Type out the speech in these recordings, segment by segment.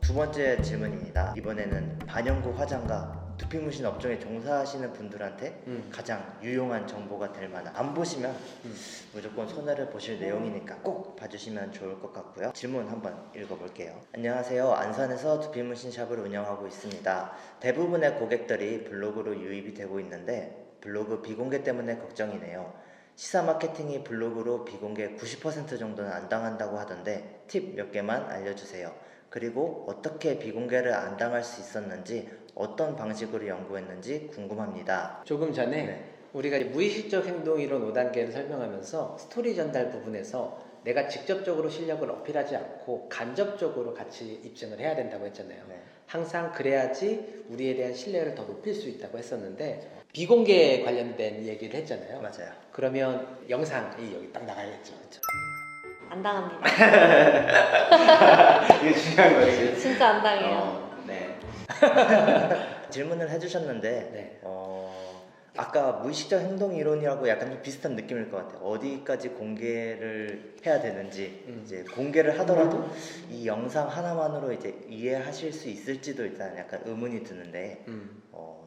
두 번째 질문입니다. 이번에는 반영구 화장과 두피문신 업종에 종사하시는 분들한테 가장 유용한 정보가 될 만한, 안 보시면 무조건 손해를 보실 내용이니까 꼭 봐주시면 좋을 것 같고요. 질문 한번 읽어볼게요. 안녕하세요. 안산에서 두피문신 샵을 운영하고 있습니다. 대부분의 고객들이 블로그로 유입이 되고 있는데 블로그 비공개 때문에 걱정이네요. 시사 마케팅이 블로그로 비공개 90% 정도는 안 당한다고 하던데 팁 몇 개만 알려주세요. 그리고 어떻게 비공개를 안 당할 수 있었는지, 어떤 방식으로 연구했는지 궁금합니다. 조금 전에 우리가 무의식적 행동 이론 5단계를 설명하면서 스토리 전달 부분에서 내가 직접적으로 실력을 어필하지 않고 간접적으로 같이 입증을 해야 된다고 했잖아요. 항상 그래야지 우리에 대한 신뢰를 더 높일 수 있다고 했었는데 비공개 관련된 얘기를 했잖아요. 맞아요. 그러면 영상이 여기 딱 나가야겠죠. 안 당합니다. 이게 중요한 거지. 진짜 안 당해요. 네. 질문을 해주셨는데 네. 아까 무의식적 행동 이론이라고 약간 좀 비슷한 느낌일 것 같아요. 어디까지 공개를 해야 되는지, 이제 공개를 하더라도 이 영상 하나만으로 이제 이해하실 수 있을지도 일단 약간 의문이 드는데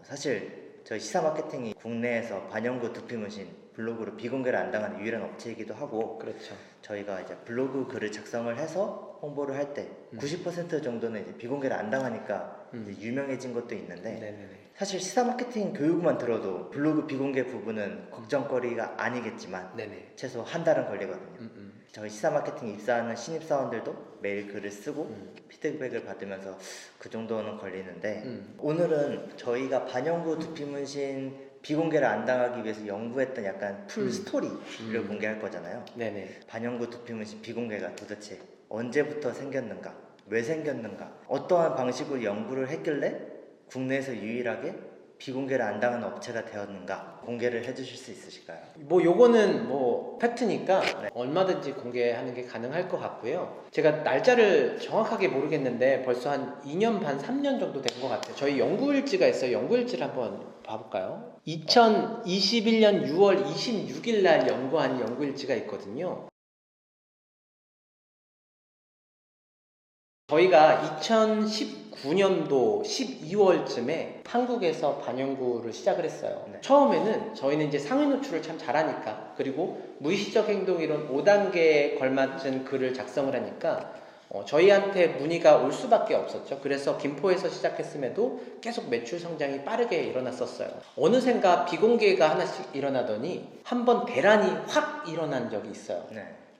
사실 저희 시사 마케팅이 국내에서 반영구 두피문신 블로그로 비공개를 안 당하는 유일한 업체이기도 하고, 그렇죠. 저희가 이제 블로그 글을 작성을 해서 홍보를 할 때 90% 정도는 이제 비공개를 안 당하니까 이제 유명해진 것도 있는데, 네네네. 사실 시사 마케팅 교육만 들어도 블로그 비공개 부분은 걱정거리가 아니겠지만 네네. 최소 한 달은 걸리거든요. 저희 시사 마케팅 입사하는 신입 사원들도 매일 글을 쓰고 피드백을 받으면서 그 정도는 걸리는데 오늘은 저희가 반영구 두피문신 비공개를 안 당하기 위해서 연구했던 약간 풀 스토리를 공개할 거잖아요. 네네. 반영구 두피문신 비공개가 도대체 언제부터 생겼는가, 왜 생겼는가, 어떠한 방식으로 연구를 했길래 국내에서 유일하게 비공개를 안 당하는 업체가 되었는가, 공개를 해주실 수 있으실까요? 뭐 요거는 뭐 팩트니까 얼마든지 공개하는 게 가능할 것 같고요. 제가 날짜를 정확하게 모르겠는데 벌써 한 2년 반, 3년 정도 된 것 같아요. 저희 연구일지가 있어요. 연구일지를 한번 봐볼까요? 2021년 6월 26일 날 연구한 연구일지가 있거든요. 저희가 2019년도 12월쯤에 한국에서 반영구를 시작을 했어요. 처음에는 저희는 이제 상위 노출을 참 잘하니까, 그리고 무의식적 행동 이론 5단계에 걸맞은 글을 작성을 하니까 저희한테 문의가 올 수밖에 없었죠. 그래서 김포에서 시작했음에도 계속 매출 성장이 빠르게 일어났었어요. 어느샌가 비공개가 하나씩 일어나더니 한번 대란이 확 일어난 적이 있어요.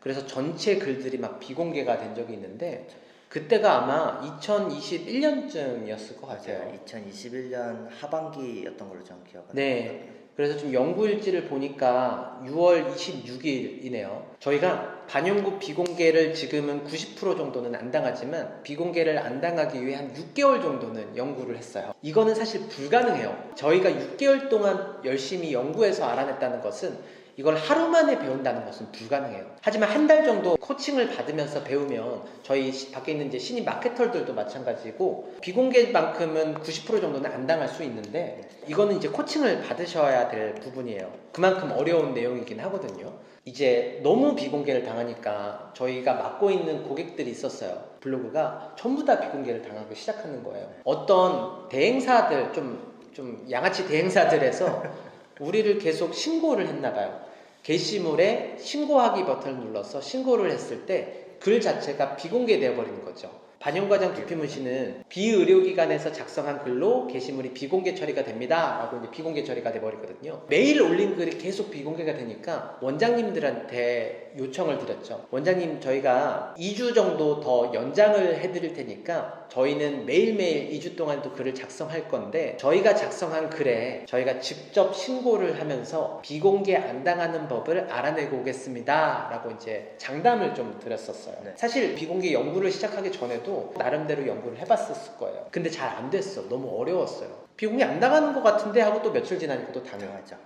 그래서 전체 글들이 막 비공개가 된 적이 있는데 그때가 아마 2021년쯤이었을 것 같아요. 2021년 하반기였던 걸로 저는 기억합니다. 네. 그래서 지금 연구일지를 보니까 6월 26일이네요. 저희가 반영구 비공개를 지금은 90% 정도는 안 당하지만 비공개를 안 당하기 위해 한 6개월 정도는 연구를 했어요. 이거는 사실 불가능해요. 저희가 6개월 동안 열심히 연구해서 알아냈다는 것은 이걸 하루 만에 배운다는 것은 불가능해요. 하지만 한 달 정도 코칭을 받으면서 배우면 저희 밖에 있는 이제 신입 마케터들도 마찬가지고 비공개만큼은 90% 정도는 안 당할 수 있는데 이거는 이제 코칭을 받으셔야 될 부분이에요. 그만큼 어려운 내용이긴 하거든요. 이제 너무 비공개를 당하니까 저희가 맡고 있는 고객들이 있었어요. 블로그가 전부 다 비공개를 당하기 시작하는 거예요. 어떤 대행사들, 좀 양아치 대행사들에서 우리를 계속 신고를 했나봐요. 게시물에 신고하기 버튼을 눌러서 신고를 했을 때 글 자체가 비공개되어 버리는 거죠. 반영과장 두피문신은 비의료기관에서 작성한 글로 게시물이 비공개 처리가 됩니다 라고 이제 비공개 처리가 돼버리거든요. 매일 올린 글이 계속 비공개가 되니까 원장님들한테 요청을 드렸죠. 원장님, 저희가 2주 정도 더 연장을 해드릴 테니까 저희는 매일매일 2주 동안도 글을 작성할 건데 저희가 작성한 글에 저희가 직접 신고를 하면서 비공개 안 당하는 법을 알아내고 오겠습니다 라고 이제 장담을 좀 드렸었어요. 사실 비공개 연구를 시작하기 전에도 나름대로 연구를 해봤었을 거예요. 근데 잘 안 됐어. 너무 어려웠어요. 비공개 안 당하는 것 같은데 하고 또 며칠 지나니까 또 당하죠.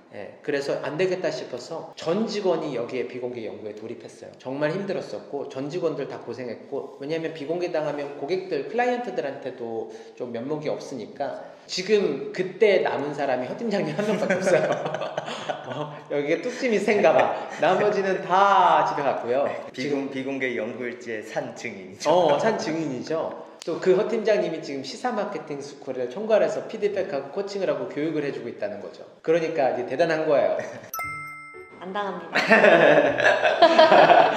그래서 안 되겠다 싶어서 전 직원이 여기에 비공개 연구에 돌입했어요. 정말 힘들었었고 전 직원들 다 고생했고, 왜냐하면 비공개 당하면 고객들, 클라이언트들한테도 좀 면목이 없으니까 지금 그때 남은 사람이 허 팀장님 한 명밖에 없어요. 여기가 뚝심이 센가 봐. 나머지는 다 집에 갔고요. 비공개 연구일지의 산 증인이죠. 산 증인이죠. 또 그 허 팀장님이 지금 시사 마케팅 스쿨을 총괄해서 피드백하고 코칭을 하고 교육을 해주고 있다는 거죠. 그러니까 이제 대단한 거예요. 안 당합니다.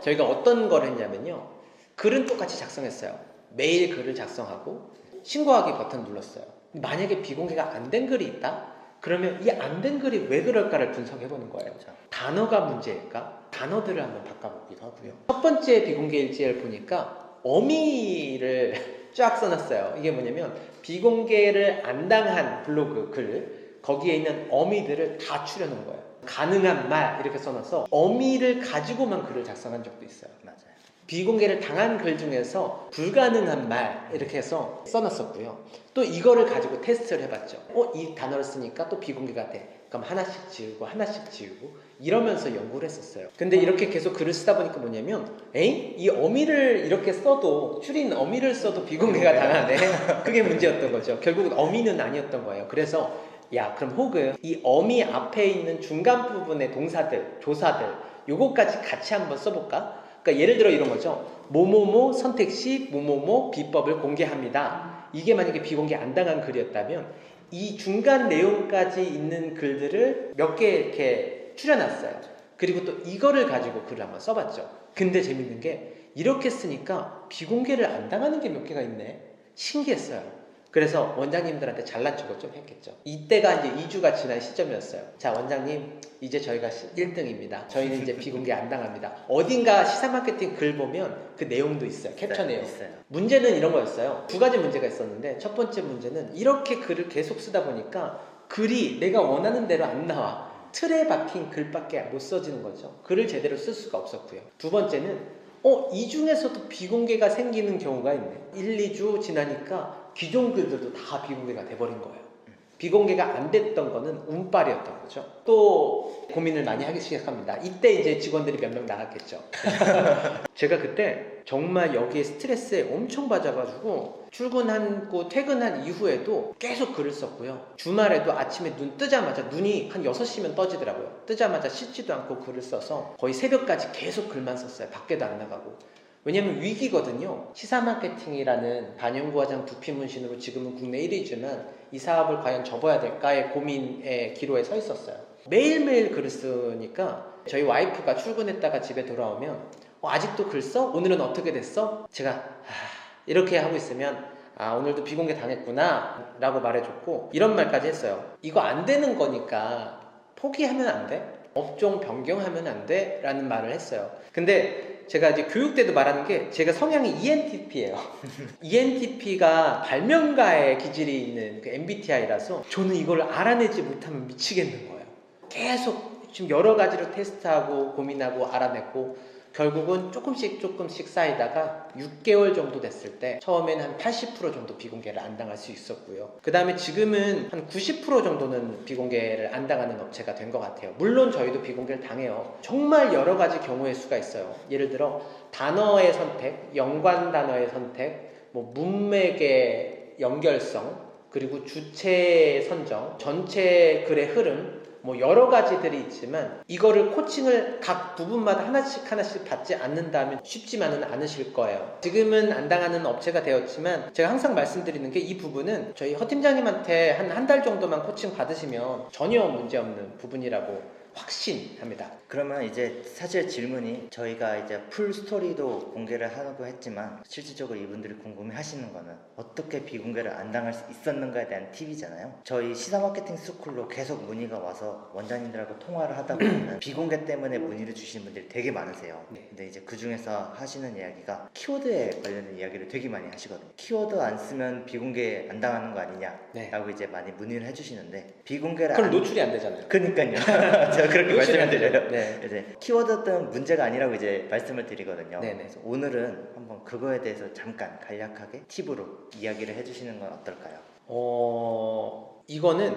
저희가 어떤 걸 했냐면요. 글은 똑같이 작성했어요. 매일 글을 작성하고 신고하기 버튼 눌렀어요. 만약에 비공개가 안 된 글이 있다? 그러면 이 안 된 글이 왜 그럴까를 분석해보는 거예요. 단어가 문제일까? 단어들을 한번 바꿔보기도 하고요. 첫 번째 비공개 일지를 보니까 어미를 쫙 써놨어요. 이게 뭐냐면 비공개를 안 당한 블로그 글, 거기에 있는 어미들을 다 추려놓은 거예요. 가능한 말 이렇게 써놔서 어미를 가지고만 글을 작성한 적도 있어요. 맞아요. 비공개를 당한 글 중에서 불가능한 말 이렇게 해서 써놨었고요. 또 이거를 가지고 테스트를 해봤죠. 이 단어를 쓰니까 또 비공개가 돼. 그럼 하나씩 지우고 하나씩 지우고 이러면서 연구를 했었어요. 근데 이렇게 계속 글을 쓰다 보니까 뭐냐면 이 어미를 이렇게 써도 줄인 어미를 써도 비공개가 당하네. 그게 문제였던 거죠. 결국은 어미는 아니었던 거예요. 그래서 야 그럼 혹은 이 어미 앞에 있는 중간 부분의 동사들, 조사들 요거까지 같이 한번 써볼까? 그러니까 예를 들어 이런 거죠. 뭐뭐뭐 선택 시 뭐뭐뭐 비법을 공개합니다. 이게 만약에 비공개 안 당한 글이었다면 이 중간 내용까지 있는 글들을 몇 개 이렇게 추려놨어요. 그리고 또 이거를 가지고 글을 한번 써봤죠. 근데 재밌는 게 이렇게 쓰니까 비공개를 안 당하는 게 몇 개가 있네. 신기했어요. 그래서 원장님들한테 잘난 척을 좀 했겠죠. 이때가 이제 2주가 지난 시점이었어요. 자, 원장님, 이제 저희가 1등입니다. 저희는 이제 비공개 안 당합니다. 어딘가 시사 마케팅 글 보면 그 내용도 있어요. 캡처 네, 내용. 있어요. 문제는 이런 거였어요. 두 가지 문제가 있었는데 첫 번째 문제는 이렇게 글을 계속 쓰다 보니까 글이 내가 원하는 대로 안 나와. 틀에 박힌 글밖에 못 써지는 거죠. 글을 제대로 쓸 수가 없었고요. 두 번째는 이 중에서도 비공개가 생기는 경우가 있네. 1, 2주 지나니까 기존 글들도 다 비공개가 돼버린 거예요. 비공개가 안 됐던 거는 운빨이었던 거죠. 또 고민을 많이 하기 시작합니다. 이때 이제 직원들이 몇 명 나갔겠죠. 제가 그때 정말 여기에 스트레스에 엄청 받아가지고 출근하고 퇴근한 이후에도 계속 글을 썼고요. 주말에도 아침에 눈 뜨자마자 눈이 한 6시면 떠지더라고요. 뜨자마자 씻지도 않고 글을 써서 거의 새벽까지 계속 글만 썼어요. 밖에도 안 나가고. 왜냐면 위기거든요. 시사 마케팅이라는 반영구 화장 두피 문신으로 지금은 국내 1위지만 이 사업을 과연 접어야 될까의 고민의 기로에 서 있었어요. 매일매일 글을 쓰니까 저희 와이프가 출근했다가 집에 돌아오면 아직도 글 써? 오늘은 어떻게 됐어? 제가 이렇게 하고 있으면 오늘도 비공개 당했구나 라고 말해줬고 이런 말까지 했어요. 이거 안 되는 거니까 포기하면 안 돼? 업종 변경하면 안 돼? 라는 말을 했어요. 근데 제가 이제 교육 때도 말하는 게 제가 성향이 ENTP예요. ENTP가 발명가의 기질이 있는 그 MBTI라서 저는 이걸 알아내지 못하면 미치겠는 거예요. 계속 지금 여러 가지로 테스트하고 고민하고 알아냈고 결국은 조금씩 쌓이다가 6개월 정도 됐을 때 처음에는 한 80% 정도 비공개를 안 당할 수 있었고요. 그 다음에 지금은 한 90% 정도는 비공개를 안 당하는 업체가 된 것 같아요. 물론 저희도 비공개를 당해요. 정말 여러 가지 경우의 수가 있어요. 예를 들어 단어의 선택, 연관 단어의 선택, 문맥의 연결성, 그리고 주체 선정, 전체 글의 흐름, 여러 가지들이 있지만 이거를 코칭을 각 부분마다 하나씩 받지 않는다면 쉽지만은 않으실 거예요. 지금은 안 당하는 업체가 되었지만 제가 항상 말씀드리는 게 이 부분은 저희 허 팀장님한테 한 달 정도만 코칭 받으시면 전혀 문제없는 부분이라고 확신합니다. 그러면 이제 사실 질문이 저희가 이제 풀 스토리도 공개를 하고 했지만 실질적으로 이분들이 궁금해 하시는 거는 어떻게 비공개를 안 당할 수 있었는가에 대한 팁이잖아요. 저희 시사 마케팅 스쿨로 계속 문의가 와서 원장님들하고 통화를 하다 보면 비공개 때문에 문의를 주시는 분들이 되게 많으세요. 근데 이제 그 중에서 하시는 이야기가 키워드에 관련된 이야기를 되게 많이 하시거든요. 키워드 안 쓰면 비공개 안 당하는 거 아니냐라고 이제 많이 문의를 해주시는데 비공개를 그럼 노출이 안 되잖아요. 그러니까요. 제가 그렇게 말씀을 드려요. 네. 이제 키워드는 문제가 아니라고 이제 말씀을 드리거든요. 네네. 그래서 오늘은 한번 그거에 대해서 잠깐 간략하게 팁으로 이야기를 해주시는 건 어떨까요? 이거는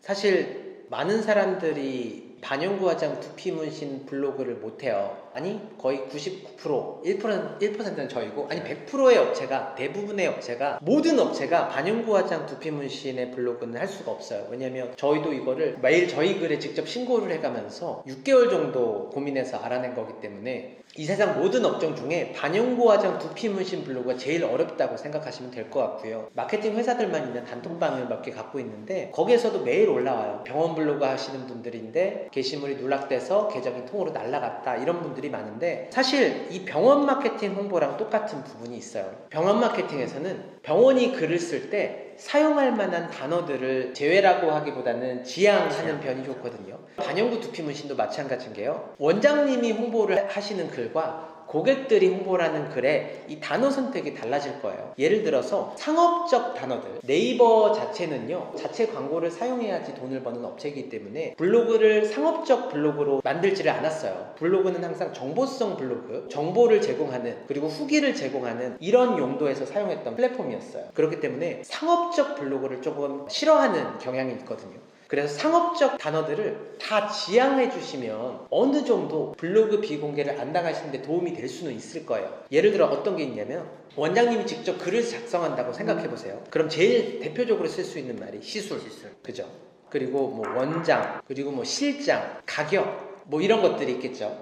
사실 많은 사람들이 반영구 화장 두피 문신 블로그를 못해요. 아니 거의 99% 1%는 저희고 아니 100%의 업체가 대부분의 업체가 모든 업체가 반영구 화장 두피 문신의 블로그는 할 수가 없어요. 왜냐면 저희도 이거를 매일 저희 글에 직접 신고를 해가면서 6개월 정도 고민해서 알아낸 거기 때문에 이 세상 모든 업종 중에 반영구 화장 두피 문신 블로그가 제일 어렵다고 생각하시면 될 것 같고요. 마케팅 회사들만 있는 단톡방을 몇 개 갖고 있는데 거기에서도 매일 올라와요. 병원 블로그 하시는 분들인데 게시물이 누락돼서 계정이 통으로 날라갔다 이런 분들이 많은데 사실 이 병원 마케팅 홍보랑 똑같은 부분이 있어요. 병원 마케팅에서는 병원이 글을 쓸 때 사용할 만한 단어들을 제외라고 하기보다는 지양하는 편이 좋거든요. 반영구 두피 문신도 마찬가지인 게요. 원장님이 홍보를 하시는 글과 고객들이 홍보라는 글에 이 단어 선택이 달라질 거예요. 예를 들어서 상업적 단어들, 네이버 자체는요 자체 광고를 사용해야지 돈을 버는 업체이기 때문에 블로그를 상업적 블로그로 만들지를 않았어요. 블로그는 항상 정보성 블로그, 정보를 제공하는 그리고 후기를 제공하는 이런 용도에서 사용했던 플랫폼이었어요. 그렇기 때문에 상업적 블로그를 조금 싫어하는 경향이 있거든요. 그래서 상업적 단어들을 다 지양해 주시면 어느 정도 블로그 비공개를 안 당하시는데 도움이 될 수는 있을 거예요. 예를 들어 어떤 게 있냐면 원장님이 직접 글을 작성한다고 생각해 보세요. 그럼 제일 대표적으로 쓸 수 있는 말이 시술, 그죠? 그리고 뭐 원장, 그리고 뭐 실장, 가격 뭐 이런 것들이 있겠죠.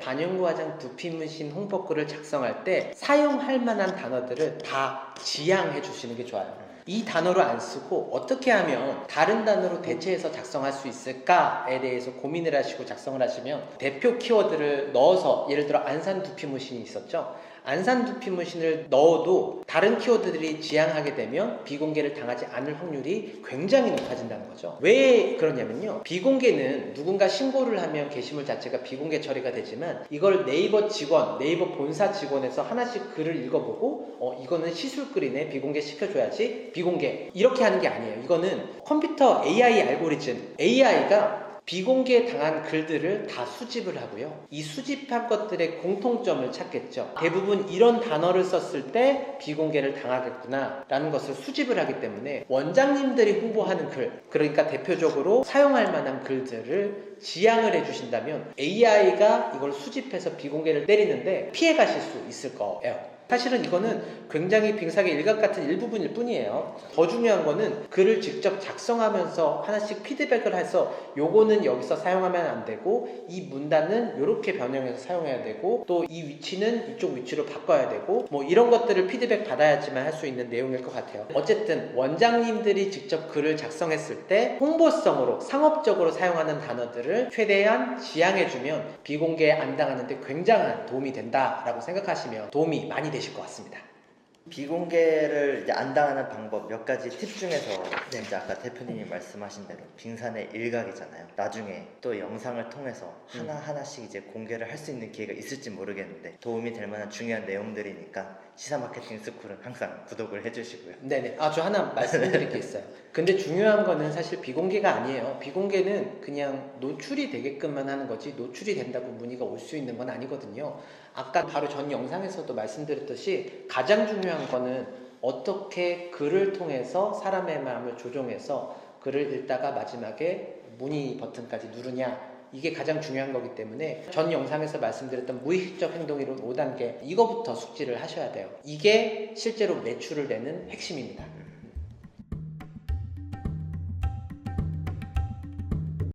반영구 화장 두피 문신 홍보글을 작성할 때 사용할 만한 단어들을 다 지양해 주시는 게 좋아요. 이 단어를 안 쓰고 어떻게 하면 다른 단어로 대체해서 작성할 수 있을까에 대해서 고민을 하시고 작성을 하시면 대표 키워드를 넣어서 예를 들어 안산 두피 문신이 있었죠. 안산 두피 문신을 넣어도 다른 키워드들이 지향하게 되면 비공개를 당하지 않을 확률이 굉장히 높아진다는 거죠. 왜 그러냐면요. 비공개는 누군가 신고를 하면 게시물 자체가 비공개 처리가 되지만 이걸 네이버 직원, 네이버 본사 직원에서 하나씩 글을 읽어보고 이거는 시술글이네 비공개 시켜줘야지 비공개 이렇게 하는 게 아니에요. 이거는 컴퓨터 AI 알고리즘 AI가 비공개 당한 글들을 다 수집을 하고요. 이 수집한 것들의 공통점을 찾겠죠. 대부분 이런 단어를 썼을 때 비공개를 당하겠구나 라는 것을 수집을 하기 때문에 원장님들이 홍보하는 글, 그러니까 대표적으로 사용할 만한 글들을 지양을 해주신다면 AI가 이걸 수집해서 비공개를 때리는데 피해 가실 수 있을 거예요. 사실은 이거는 굉장히 빙사의 일각 같은 일부분일 뿐이에요. 더 중요한 거는 글을 직접 작성하면서 하나씩 피드백을 해서 요거는 여기서 사용하면 안 되고 이 문단은 이렇게 변형해서 사용해야 되고 또 이 위치는 이쪽 위치로 바꿔야 되고 뭐 이런 것들을 피드백 받아야지만 할 수 있는 내용일 것 같아요. 어쨌든 원장님들이 직접 글을 작성했을 때 홍보성으로 상업적으로 사용하는 단어들을 최대한 지양해주면 비공개 안 당하는데 굉장한 도움이 된다라고 생각하시면 도움이 많이 되실 것 같습니다. 비공개를 이제 안 당하는 방법 몇 가지 팁 중에서 진짜 아까 대표님이 말씀하신 대로 빙산의 일각이잖아요. 나중에 또 영상을 통해서 하나하나씩 이제 공개를 할 수 있는 기회가 있을지 모르겠는데 도움이 될 만한 중요한 내용들이니까 시사 마케팅 스쿨은 항상 구독을 해주시고요. 네네. 저 하나 말씀드릴 게 있어요. 근데 중요한 거는 사실 비공개가 아니에요. 비공개는 그냥 노출이 되게끔만 하는 거지 노출이 된다고 문의가 올 수 있는 건 아니거든요. 아까 바로 전 영상에서도 말씀드렸듯이 가장 중요한 거는 어떻게 글을 통해서 사람의 마음을 조종해서 글을 읽다가 마지막에 문의 버튼까지 누르냐 이게 가장 중요한 거기 때문에 전 영상에서 말씀드렸던 무의식적 행동 이론 5단계 이거부터 숙지를 하셔야 돼요. 이게 실제로 매출을 내는 핵심입니다.